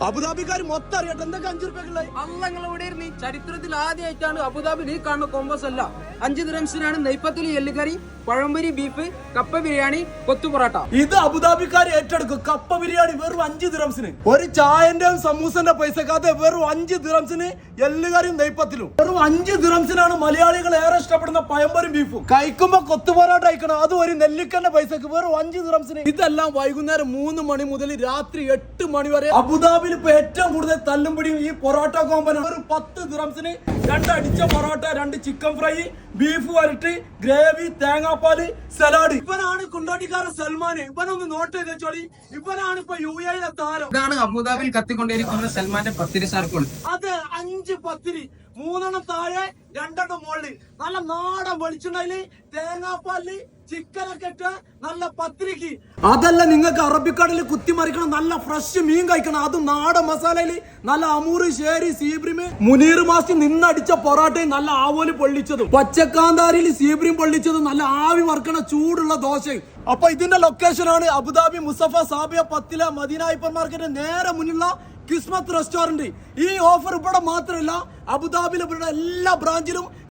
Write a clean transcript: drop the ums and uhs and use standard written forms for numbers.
അബുദാബിക്കാർ മൊത്തം അറിയട്ടെ എന്തൊക്കെ 5 രൂപ അള്ളങ്ങളെവിടെ ചരിത്രത്തിൽ ആദ്യമായിട്ടാണ് അബുദാബിയിൽ ഈ കാണുന്ന കോമ്പസ് അല്ല 5 ദിറംസിനാണ് നെയ്പത്തിലി എല്ലുകറി, പഴംപൊരി, ബീഫ്, കപ്പ ബിരിയാണി, കൊത്തു പൊറോട്ട. ഇത് അബുദാബിക്കാർ ഏറ്റെടുക്കും. കപ്പ ബിരിയാണി വെറും 5 ദിറംസിന്. ഒരു ചായന്റെ സമൂസന്റെ പൈസക്കാതെ വെറും 5 ദിറംസിന് എല്ലുകറിയും നെയ്പത്തിലും. വെറും 5 ദിറംസിനാണ് മലയാളികൾ ഏറെ ഇഷ്ടപ്പെടുന്ന പഴംപൊരിയും ബീഫും. കഴിക്കുമ്പോ കൊത്തു പൊറോട്ട കഴിക്കണം, അത് ഒരു നെല്ലിക്കന്റെ പൈസക്ക് വെറും 5 ദിറംസിന്. ഇതെല്ലാം വൈകുന്നേരം 3 മണി മുതൽ രാത്രി 8 മണി വരെ. അബുദാബിയിൽ ഇപ്പൊ ഏറ്റവും കൂടുതൽ തല്ലുംപിടിയും ഈ പൊറോട്ട കോമ്പന. വെറും 10 ദിറംസിന് 2 അടിച്ച പൊറോട്ട, 2 ചിക്കൻ ഫ്രൈ, ബീഫ് വരട്ടി, ഗ്രേവി, തേങ്ങാപ്പാല്, സലാഡ്. ഇവനാണ് കുണ്ടോട്ടിക്കാരൻ സൽമാൻ. ഇവനൊന്ന് നോട്ട് ചെയ്ത് വെച്ചോളി. ഇവനാണ് ഇപ്പൊ UAE താരം. ഇതാണ് അബുദാബിയിൽ കത്തിക്കൊണ്ടിരിക്കുന്ന സൽമാന്റെ പത്തിരി സർക്കിൾ. അത് 5 പത്തിരി, 3 താഴെ 2 മുകളിൽ. നല്ല നാടൻ വെളിച്ചെണ്ണയില്, തേങ്ങാപ്പാലില്, ചിക്കനൊക്കെ ഇട്ട് നല്ല പത്തിരിക്ക്. അതല്ല, നിങ്ങൾക്ക് അറബിക്കടലിൽ കുത്തിമറിക്കണം, നല്ല ഫ്രഷ് മീൻ കഴിക്കണം, അതും നാടൻ മസാലയില്. നല്ല അമൂറ്, ഷേരി, സീബ്രിമ്, മുനീർ മാസ്റ്റി നിന്നടിച്ച പൊറാട്ടയും നല്ല ആവോല് പൊള്ളിച്ചതും, പച്ചക്കാന്താരിയിൽ സീബ്രിം പൊള്ളിച്ചതും, നല്ല ആവി വറക്കണ ചൂടുള്ള ദോശയും. അപ്പൊ ഇതിന്റെ ലൊക്കേഷൻ ആണ് അബുദാബി മുസഫ സാബിയ പത്തില മദീന ഹൈപ്പർ മാർക്കറ്റിന് നേരെ മുന്നിലുള്ള കിസ്മത്ത് റെസ്റ്റോറന്റ്. ഈ ഓഫർ ഇവിടെ മാത്രമല്ല, അബുദാബിയിൽ ഇവരുടെ എല്ലാ ബ്രാഞ്ചിലും